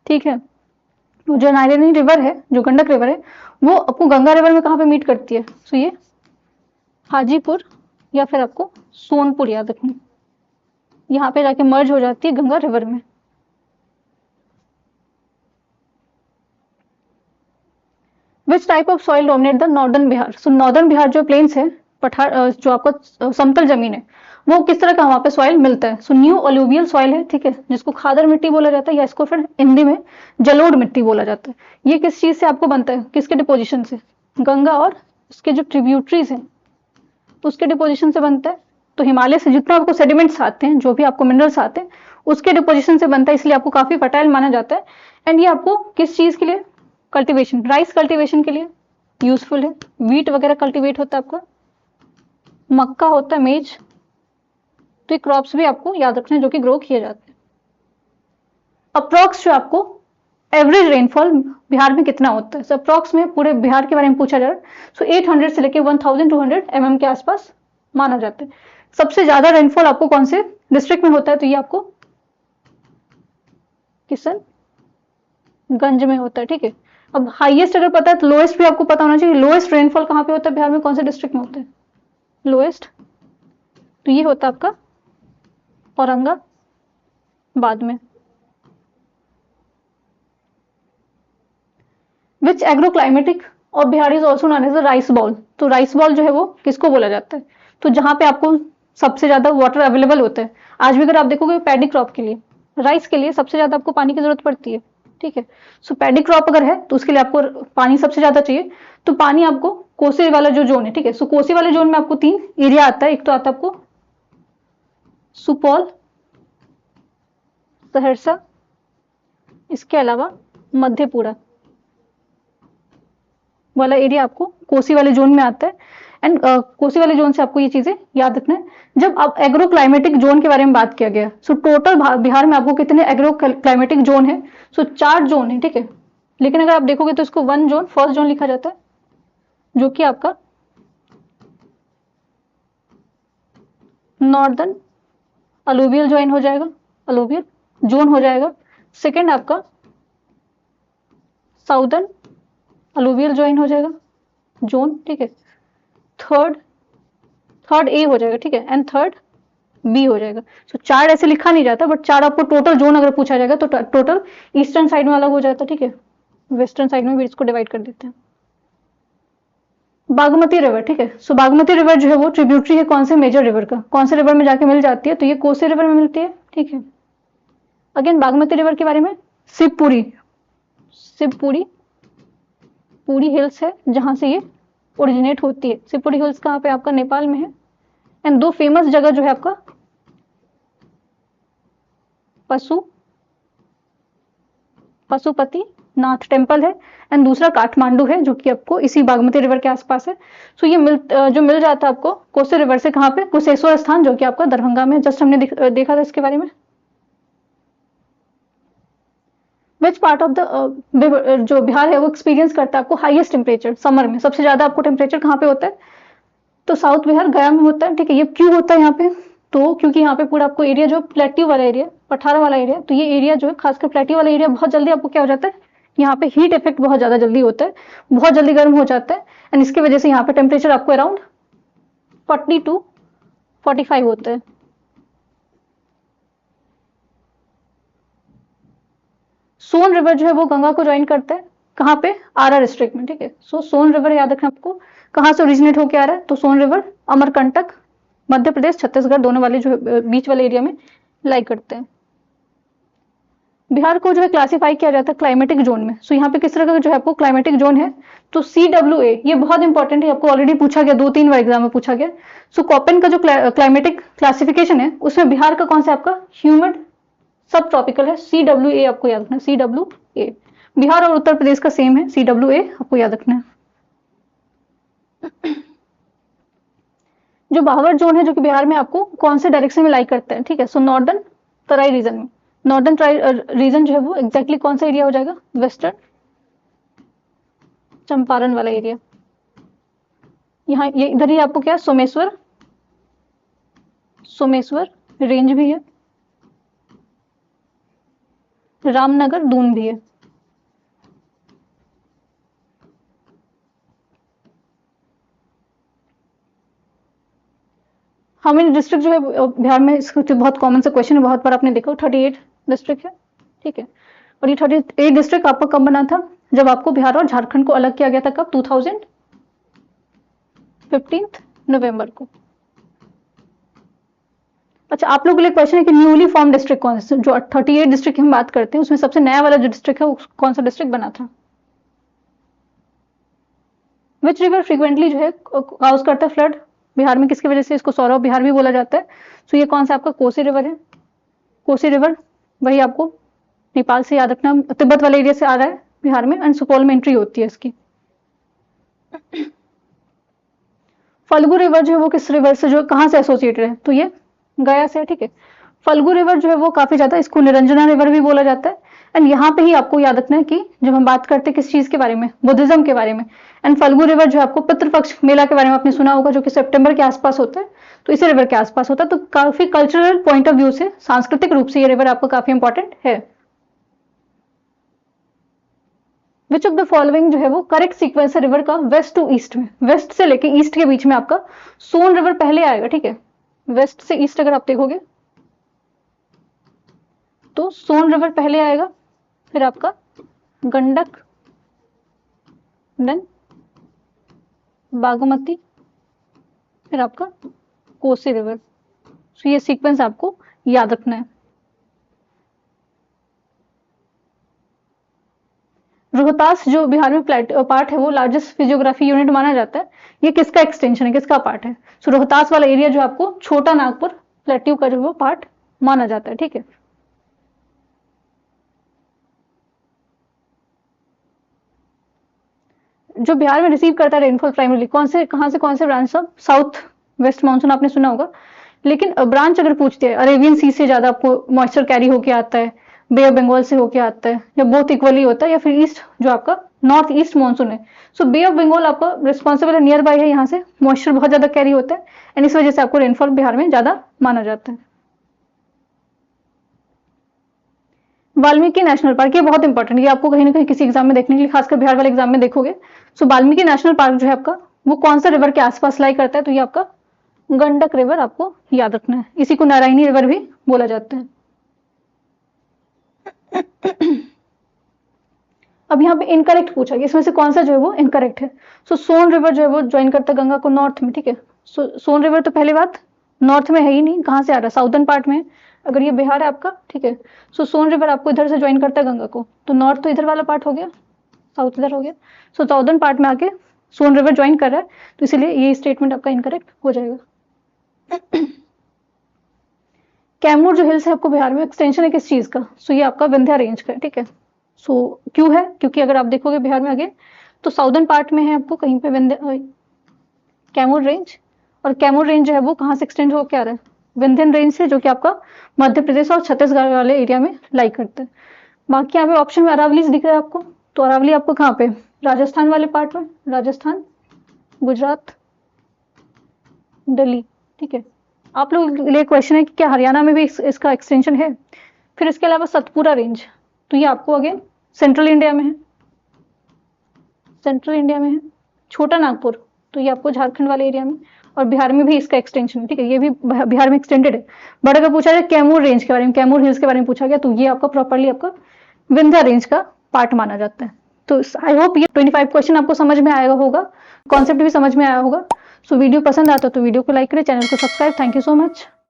ठीक है, जो नारायणी रिवर है, जो गंडक रिवर है, वो आपको गंगा रिवर में कहाँ पे मीट करती है, सो ये हाजीपुर या फिर आपको सोनपुर याद रखना, यहाँ पे जाके मर्ज हो जाती है गंगा रिवर में। Which type of soil dominate the northern Bihar. So northern Bihar जो प्लेन्स है, पठार जो आपका समतल जमीन है, वो किस तरह का वहां पे सॉइल मिलता है। सो न्यू अलूवियल सॉइल है। ठीक है, जिसको खादर मिट्टी बोला जाता है या इसको फिर हिंदी में जलोढ़ मिट्टी बोला जाता है। ये किस चीज से आपको बनता है, किसके डिपोजिशन से, गंगा और उसके जो ट्रिब्यूटरीज हैं उसके डिपोजिशन से बनता है। तो हिमालय से जितना आपको सेडिमेंट्स आते हैं, जो भी आपको मिनरल्स आते हैं, उसके डिपोजिशन से बनता है, इसलिए आपको काफी फर्टाइल माना जाता है। एंड ये आपको किस चीज के लिए, कल्टीवेशन, राइस कल्टीवेशन के लिए यूजफुल है। वीट वगैरह कल्टीवेट होता है आपका, मक्का होता है, मेज, तो ये क्रॉप्स भी आपको याद रखना है जो कि ग्रो किए जाते हैं। अप्रॉक्स जो आपको एवरेज रेनफॉल बिहार में कितना होता है, अप्रॉक्स में पूरे बिहार के बारे में पूछा जा रहा है। सो 800 से लेकर 1200 mm के आसपास माना जाता है। सबसे ज्यादा रेनफॉल आपको कौन से डिस्ट्रिक्ट में होता है, तो ये आपको किशनगंज में होता है। ठीक है, अब हाईएस्ट अगर पता है तो लोएस्ट भी आपको पता होना चाहिए। लोएस्ट रेनफॉल कहाँ पे होता है बिहार में, कौन से डिस्ट्रिक्ट में होता है लोएस्ट, तो ये होता है आपका औरंगाबाद में। विच एग्रोक्लाइमेटिक और Bihar is also known as a rice bowl. तो राइस बॉल जो है वो किसको बोला जाता है, तो जहां पे आपको सबसे ज्यादा वाटर अवेलेबल होता है। आज भी अगर आप देखोगे पैडी क्रॉप के लिए, राइस के लिए सबसे ज्यादा आपको पानी की जरूरत पड़ती है। ठीक है, सो पैडी क्रॉप अगर है तो उसके लिए आपको पानी सबसे ज्यादा चाहिए। तो पानी आपको कोसी वाला जो जोन है, ठीक है, सो कोसी वाले जोन में आपको 3 एरिया आता है। एक तो आता है आपको सुपौल, सहरसा, इसके अलावा मधेपुरा वाला एरिया आपको कोसी वाले जोन में आता है। एंड कोसी वाले जोन से आपको ये चीजें याद रखना है। जब आप एग्रो क्लाइमेटिक जोन के बारे में बात किया गया, सो टोटल बिहार में आपको कितने एग्रो क्लाइमेटिक जोन है, सो 4 जोन है। ठीक है, लेकिन अगर आप देखोगे तो इसको 1 जोन, फर्स्ट जोन लिखा जाता है, जो कि आपका नॉर्दर्न अलूवियल ज्वाइन हो जाएगा, अलूवियल जोन हो जाएगा। सेकेंड आपका साउदर्न अलूवियल ज्वाइन हो जाएगा, जोन। ठीक है, थर्ड ए हो जाएगा। ठीक है, एंड थर्ड बी हो जाएगा। सो 4 ऐसे लिखा नहीं जाता, बट 4 आपको टोटल जोन अगर पूछा जाएगा तो टोटल ईस्टर्न साइड में अलग हो जाता है। ठीक है, वेस्टर्न साइड में भी इसको डिवाइड कर देते हैं। बागमती रिवर, ठीक है, सो बागमती रिवर जो है वो ट्रिब्यूटरी है कौन से मेजर रिवर का, कौन से रिवर में जाके मिल जाती है, तो ये कोसी रिवर में मिलती है। ठीक है, अगेन बागमती रिवर के बारे में शिवपुरी पूरी हिल्स है जहां से ये ओरिजिनेट होती है। शिवपुरी हिल्स कहाँ पे, आपका नेपाल में है। एंड 2 फेमस जगह जो है आपका पशुपति नाथ टेम्पल है, एंड दूसरा काठमांडू है जो कि आपको इसी बागमती रिवर के आसपास है। सो ये मिल जाता है आपको कोसी रिवर से, कहाँ पे, कुशेश्वर स्थान, जो कि आपका दरभंगा में, जस्ट हमने देखा था इसके बारे में। विच पार्ट ऑफ द जो बिहार है वो एक्सपीरियंस करता है आपको हाईएस्ट टेम्परेचर समर में, सबसे ज्यादा आपको टेम्परेचर कहाँ पे होता है, तो साउथ बिहार गया में होता है। ठीक है, ये क्यों होता है यहाँ पे, तो क्योंकि यहाँ पे पूरा आपको एरिया जो प्लेट्यू वाला एरिया, पठारा वाला एरिया, तो ये एरिया जो है खासकर प्लेट्यू वाला एरिया बहुत जल्दी आपको क्या हो जाता है, यहाँ पे हीट इफेक्ट बहुत ज्यादा जल्दी होता है, बहुत जल्दी गर्म हो जाता है। एंड इसकी वजह से यहाँ पे टेम्परेचर आपको अराउंड 40 to 45 होता है। सोन रिवर जो है वो गंगा को ज्वाइन करता है कहाँ पे, आरा डिस्ट्रिक्ट में, ठीक है। सो सोन रिवर याद रखना आपको कहाँ से ओरिजिनेट होके आ रहा है, तो सोन रिवर अमरकंटक मध्य प्रदेश छत्तीसगढ़ दोनों वाले जो बीच वाले एरिया में लाई करते हैं। बिहार को जो है क्लासिफाई किया जाता है क्लाइमेटिक जोन में। सो यहाँ पे किस तरह का जो है आपको क्लाइमेटिक जोन है, तो CWA, ये बहुत इंपॉर्टेंट है, आपको ऑलरेडी पूछा गया, 2-3 बार एग्जाम में पूछा गया। सो कॉपेन का जो क्लाइमेटिक क्लासिफिकेशन है उसमें बिहार का कौन सा आपका ह्यूमिड सब ट्रॉपिकल है, CWA आपको याद रखना है, CWA। बिहार और उत्तर प्रदेश का सेम है, CWA आपको याद रखना है। जो बाहर जोन है जो कि बिहार में आपको कौन से डायरेक्शन में लाई करते हैं, ठीक है। सो नॉर्दर्न तराई रीजन में, नॉर्दर्न रीजन जो है वो एग्जैक्टली कौन सा एरिया हो जाएगा, वेस्टर्न चंपारण वाला एरिया। यहाँ ये इधर ही आपको क्या सोमेश्वर रेंज भी है, रामनगर दून भी है। हाउ मेनी डिस्ट्रिक्ट जो है बिहार में, इसको बहुत कॉमन सा क्वेश्चन है, बहुत बार आपने देखा, 38 डिस्ट्रिक्ट है, ठीक है। और ये 38 डिस्ट्रिक्ट आपका कब बना था, जब आपको बिहार और झारखंड को अलग किया गया था, कब, 2015 नवंबर को। अच्छा, आप लोगों के लिए क्वेश्चन है कि न्यूली फॉर्म डिस्ट्रिक्ट कौन सा, जो 38 डिस्ट्रिक्ट की हम बात करते हैं उसमें सबसे नया वाला जो डिस्ट्रिक्ट है वो कौन सा डिस्ट्रिक्ट बना था। विच रिवर फ्रीक्वेंटली जो है काउज करता है फ्लड बिहार में, किसकी वजह से, इसको सौरव बिहार भी बोला जाता है। सो ये कौन सा आपका कोसी रिवर है, कोसी रिवर वही आपको नेपाल से याद रखना, तिब्बत वाले एरिया से आ रहा है बिहार में, एंड सुपौल में एंट्री होती है इसकी। फल्गु रिवर जो है वो किस रिवर से, जो कहाँ से एसोसिएटेड है, तो ये गया से है, ठीक है। फल्गु रिवर जो है वो काफी ज्यादा, इसको निरंजना रिवर भी बोला जाता है। एंड यहाँ पे ही आपको याद रखना है कि जब हम बात करते हैं किस चीज के बारे में, बुद्धिज्म के बारे में, एंड फल्गु रिवर जो आपको पितृपक्ष मेला के बारे में आपने सुना होगा, जो कि सितंबर के आसपास होता है, तो इसी रिवर के आसपास होता है। तो काफी कल्चरल पॉइंट ऑफ व्यू से, सांस्कृतिक रूप से ये रिवर आपको काफी इंपॉर्टेंट है। विच ऑफ द फॉलोइंग जो है वो करेक्ट सीक्वेंस है रिवर का वेस्ट टू ईस्ट में, वेस्ट से लेके ईस्ट के बीच में आपका सोन रिवर पहले आएगा, ठीक है। वेस्ट से ईस्ट अगर आप देखोगे तो सोन रिवर पहले आएगा, फिर आपका गंडक, देन बागमती, फिर आपका कोसी रिवर। सो ये सीक्वेंस आपको याद रखना है। रोहतास जो बिहार में पार्ट है वो लार्जेस्ट फिजियोग्राफी यूनिट माना जाता है। ये किसका एक्सटेंशन है, किसका पार्ट है, सो रोहतास वाला एरिया जो आपको छोटा नागपुर प्लेट्यू का जो वो पार्ट माना जाता है, ठीक है। जो बिहार में रिसीव करता है रेनफॉल प्राइमरली कौन से, कहां से कौन से branch of, south west monsoon आपने सुना होगा, लेकिन ब्रांच अगर पूछते हैं अरेबियन सी से ज्यादा आपको मॉइस्चर कैरी होके आता है, बे ऑफ बंगाल से होके आता है, या बोथ इक्वली होता है, या फिर ईस्ट जो आपका नॉर्थ ईस्ट मानसून है। सो बे ऑफ बंगाल आपका रिस्पॉन्सिबल है, नियर बाय है, यहाँ से मॉइस्चर बहुत ज्यादा कैरी होता है, एंड इस वजह से आपको रेनफॉल बिहार में ज्यादा माना जाता है। वाल्मीकि नेशनल पार्क, ये बहुत इंपॉर्टेंट, ये आपको कहीं ना कहीं किसी एग्जाम में देखने के लिए, खासकर बिहार वाले एग्जाम में देखोगे। सो वाल्मीकि नेशनल पार्क जो है आपका वो कौन सा रिवर के आसपास लाई करता है, तो ये आपका गंडक रिवर आपको याद रखना है। इसी को नारायणी रिवर भी बोला जाता है। अब यहाँ पे इनकरेक्ट पूछा गया, इसमें से कौन सा जो है वो इनकरेक्ट है। सो सोन रिवर जो है वो ज्वाइन करता है गंगा को नॉर्थ में, ठीक है। सोन रिवर तो पहली बात नॉर्थ में है ही नहीं, कहाँ से आ रहा है, साउदर्न पार्ट में, अगर ये बिहार है आपका, ठीक है। सो सोन रिवर आपको इधर से ज्वाइन करता है गंगा को, तो नॉर्थ तो इधर वाला पार्ट हो गया, साउथ इधर हो गया। सो साउदर्न पार्ट में आके सोन रिवर ज्वाइन कर रहा है, तो इसीलिए ये स्टेटमेंट आपका इनकरेक्ट हो जाएगा। कैमूर जो हिल्स है आपको बिहार में, एक्सटेंशन है किस चीज का, सो ये आपका विंध्या रेंज का है, ठीक है। सो क्यों है, क्योंकि अगर आप देखोगे बिहार में आगे तो साउदर्न पार्ट में है आपको कहीं पे विंध्या कैमूर रेंज, और कैमूर रेंज जो है वो कहाँ से एक्सटेंड हो क्या रहा है, विंध्यन रेंज से, जो कि आपका मध्य प्रदेश और छत्तीसगढ़ वाले एरिया में लाई करते हैं। बाकी यहाँ पे ऑप्शन में अरावली दिख रहा है आपको, तो अरावली आपको कहाँ पे, राजस्थान वाले पार्ट में, राजस्थान, गुजरात, दिल्ली, ठीक है। आप लोग के लिए क्वेश्चन है कि क्या हरियाणा में भी इसका एक्सटेंशन है। फिर इसके अलावा सतपुरा रेंज, तो ये आपको अगेन सेंट्रल इंडिया में है, सेंट्रल इंडिया में है। छोटा नागपुर, तो ये आपको झारखंड वाले एरिया में, और बिहार में भी इसका एक्सटेंशन है, ठीक है, ये भी बिहार में एक्सटेंडेड है। बट अगर पूछा जाए कैमूर रेंज के बारे में, कैमूर हिल्स के बारे में पूछा गया, तो ये आपका प्रॉपरली आपका विंध्य रेंज का पार्ट माना जाता है। तो आई होप ये 25 क्वेश्चन आपको समझ में आएगा होगा, कॉन्सेप्ट भी समझ में आया होगा। सो वीडियो पसंद आता तो वीडियो को लाइक करें, चैनल को subscribe. Thank you so much.